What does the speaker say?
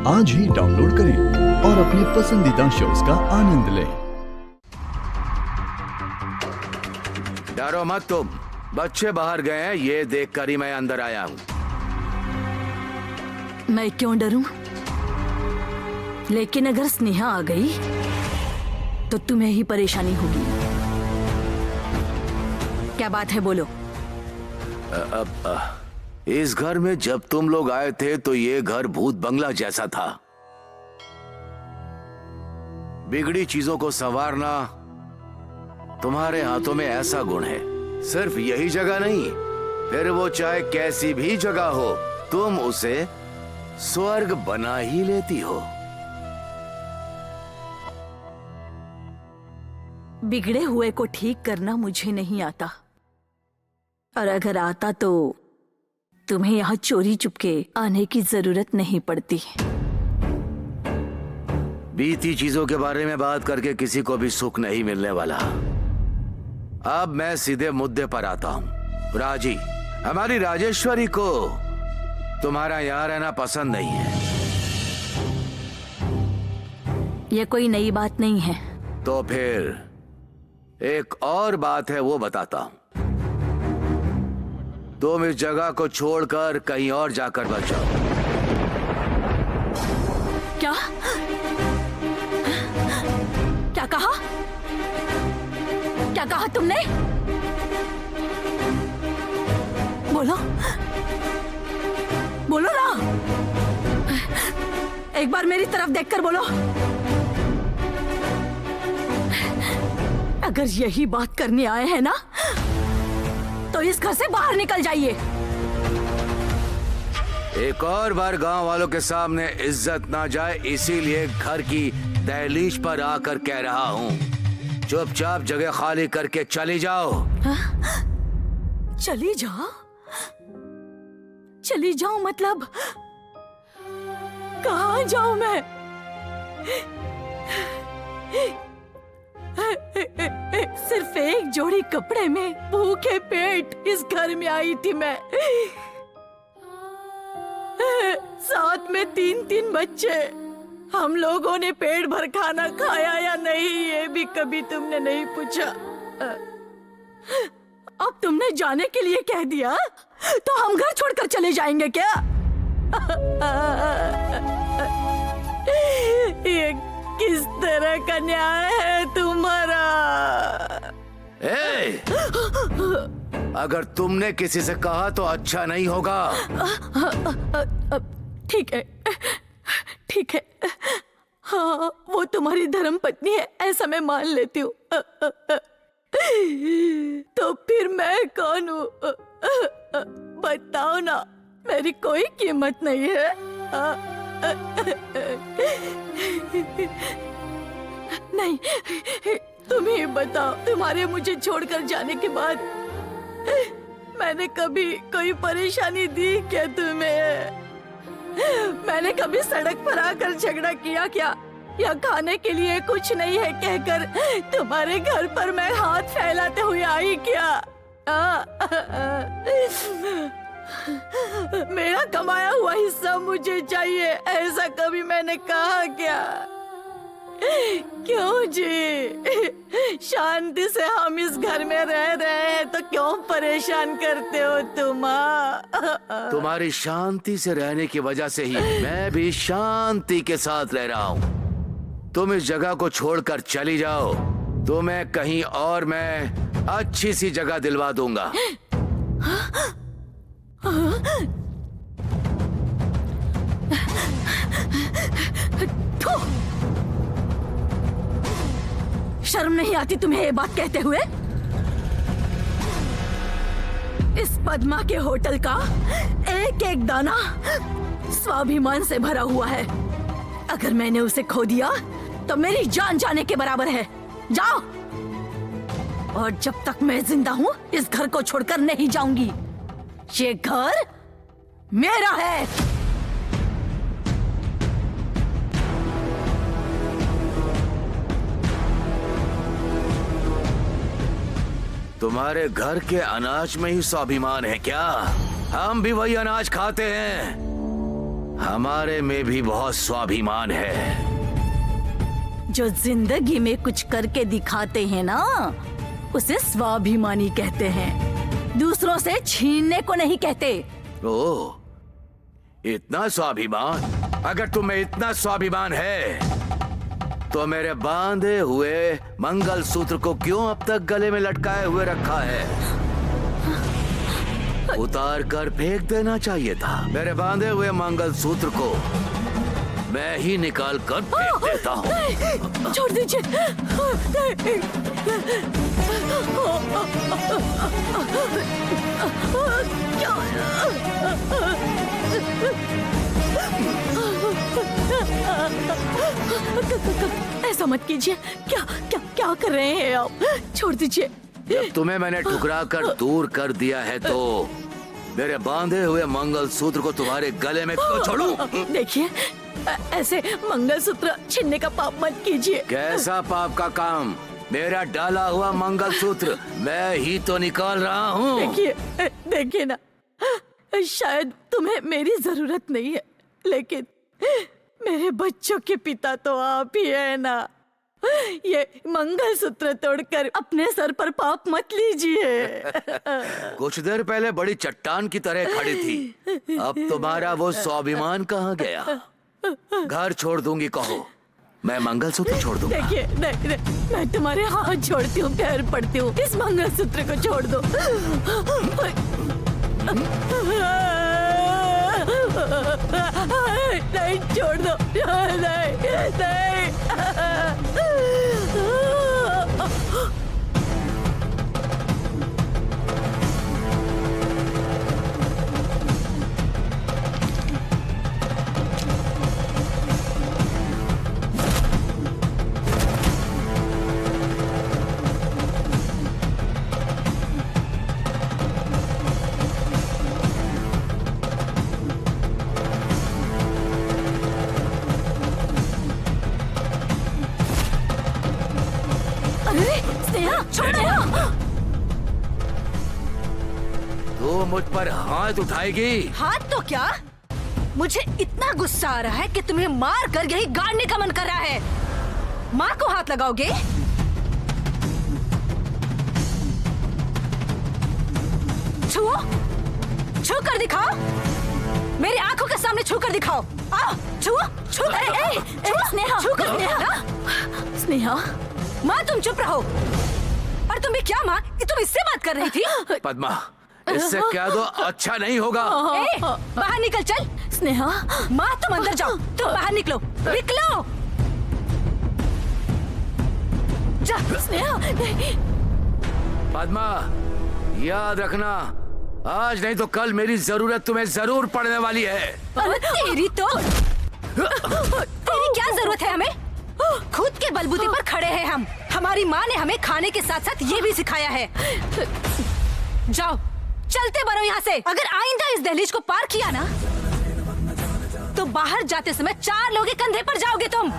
आज ही डाउनलोड करें और अपने पसंदीदा शोज का आनंद लें। डरो मत तुम, बच्चे बाहर गए हैं ये देखकर ही मैं अंदर आया हूँ। मैं क्यों डरूं? लेकिन अगर स्नेहा आ गई तो तुम्हें ही परेशानी होगी। क्या बात है, बोलो। इस घर में जब तुम लोग आए थे तो ये घर भूत बंगला जैसा था। बिगड़ी चीजों को संवारना तुम्हारे हाथों में ऐसा गुण है। सिर्फ यही जगह नहीं, फिर वो चाहे कैसी भी जगह हो, तुम उसे स्वर्ग बना ही लेती हो। बिगड़े हुए को ठीक करना मुझे नहीं आता, और अगर आता तो तुम्हें यहाँ चोरी चुपके आने की जरूरत नहीं पड़ती। बीती चीजों के बारे में बात करके किसी को भी सुख नहीं मिलने वाला। अब मैं सीधे मुद्दे पर आता हूँ। राजी, हमारी राजेश्वरी को तुम्हारा यहाँ रहना पसंद नहीं है। यह कोई नई बात नहीं है। तो फिर एक और बात है, वो बताता हूँ। तुम इस जगह को छोड़कर कहीं और जाकर बच जाओ। क्या? क्या कहा? क्या कहा तुमने? बोलो, बोलो ना। एक बार मेरी तरफ देखकर बोलो। अगर यही बात करने आए हैं ना, तो इस घर से बाहर निकल जाइए। एक और बार गांव वालों के सामने इज्जत ना जाए, इसीलिए घर की दहलीज पर आकर कह रहा हूँ, चुपचाप जगह खाली करके चली जाओ। चली जाओ? चली जाओ मतलब कहाँ जाऊं मैं? सिर्फ एक जोड़ी कपड़े में भूखे पेट इस घर में आई थी मैं। साथ में 3-3 बच्चे। हम लोगों ने पेट भर खाना खाया या नहीं, ये भी कभी तुमने नहीं पूछा। अब तुमने जाने के लिए कह दिया, तो हम घर छोड़कर चले जाएंगे क्या? ये किस तरह का न्याय है तुम्हारा? अगर तुमने किसी से कहा तो अच्छा नहीं होगा। ठीक है, ठीक है। हाँ, वो तुम्हारी धर्म पत्नी है, ऐसा मैं मान लेती हूँ। तो फिर मैं कौन हूँ? बताओ ना, मेरी कोई कीमत नहीं है। नहीं, तुम ही बताओ, तुम्हारे मुझे छोड़कर जाने के बाद मैंने कभी कोई परेशानी दी क्या तुम्हें? मैंने कभी सड़क पर आकर झगड़ा किया क्या? या खाने के लिए कुछ नहीं है कहकर तुम्हारे घर पर मैं हाथ फैलाते हुए आई क्या? मेरा कमाया हुआ हिस्सा मुझे चाहिए, ऐसा कभी मैंने कहा क्या? क्यों जी? शांति से हम इस घर में रह रहे हैं तो क्यों परेशान करते हो तुम? तुम्हारी शांति से रहने की वजह से ही मैं भी शांति के साथ रह रहा हूँ। तुम इस जगह को छोड़कर चली जाओ, तो मैं कहीं और मैं अच्छी सी जगह दिलवा दूंगा। शर्म नहीं आती तुम्हें ये बात कहते हुए? इस पद्मा के होटल का एक एक दाना स्वाभिमान से भरा हुआ है। अगर मैंने उसे खो दिया तो मेरी जान जाने के बराबर है। जाओ, और जब तक मैं जिंदा हूँ इस घर को छोड़कर नहीं जाऊंगी। ये घर मेरा है। तुम्हारे घर के अनाज में ही स्वाभिमान है क्या? हम भी वही अनाज खाते हैं। हमारे में भी बहुत स्वाभिमान है। जो जिंदगी में कुछ करके दिखाते हैं ना, उसे स्वाभिमानी कहते हैं, दूसरों से छीनने को नहीं कहते। ओह, इतना स्वाभिमान? अगर तुम्हें इतना स्वाभिमान है तो मेरे बांधे हुए मंगलसूत्र को क्यों अब तक गले में लटकाए हुए रखा है? उतार कर फेंक देना चाहिए था। मेरे बांधे हुए मंगलसूत्र को मैं ही निकाल कर फेंक देता हूँ। छोड़ दीजिए। ऐसा मत कीजिए। क्या क्या क्या कर रहे हैं आप? छोड़ दीजिए। जब तुम्हें मैंने ठुकरा कर दूर कर दिया है तो मेरे बांधे हुए मंगलसूत्र को तुम्हारे गले में क्यों छोड़ूं? देखिए, ऐसे मंगलसूत्र छीनने का पाप मत कीजिए। कैसा पाप का काम? मेरा डाला हुआ मंगलसूत्र मैं ही तो निकाल रहा हूँ। देखिए देखिए ना, शायद तुम्हें मेरी जरूरत नहीं है, लेकिन मेरे बच्चों के पिता तो आप ही है ना। ये मंगलसूत्र तोड़कर अपने सर पर पाप मत लीजिए। कुछ देर पहले बड़ी चट्टान की तरह खड़ी थी, अब तुम्हारा वो स्वाभिमान कहाँ गया? घर छोड़ दूंगी कहो, मैं मंगलसूत्र छोड़ दूंगा। देखिए, मैं तुम्हारे हाथ जोड़ती हूँ, पैर पड़ती हूँ, इस मंगलसूत्र को छोड़ दो। नहीं, छोड़ दो। नहीं। तू मुझ पर हाथ उठाएगी? हाथ तो क्या, मुझे इतना गुस्सा आ रहा है कि तुम्हें मार कर यही गाड़ने का मन कर रहा है। माँ को हाथ लगाओगे? छुओ, छू कर दिखाओ, मेरी आंखों के सामने छू कर दिखाओ। आओ, छुओ, छू कर। स्नेहा, छू कर दिखाओ। स्नेहा, माँ तुम चुप रहो। और तुम भी क्या माँ, तुम इससे बात कर रही थी? पद्मा, इससे क्या दो अच्छा नहीं होगा। बाहर निकल, चल। स्नेहा, माँ तुम अंदर जाओ, तुम बाहर निकलो, निकलो। जा। स्नेहा, नहीं। पद्मा, याद रखना, आज नहीं तो कल मेरी जरूरत तुम्हें जरूर पड़ने वाली है। तेरी तो तेरी क्या जरूरत है हमें? खुद के बलबूते पर खड़े हैं हम। हमारी माँ ने हमें खाने के साथ साथ ये भी सिखाया है। जाओ, चलते बनो यहाँ से। अगर आइंदा इस दहलीज को पार किया ना, तो बाहर जाते समय 4 लोगों के कंधे पर जाओगे तुम।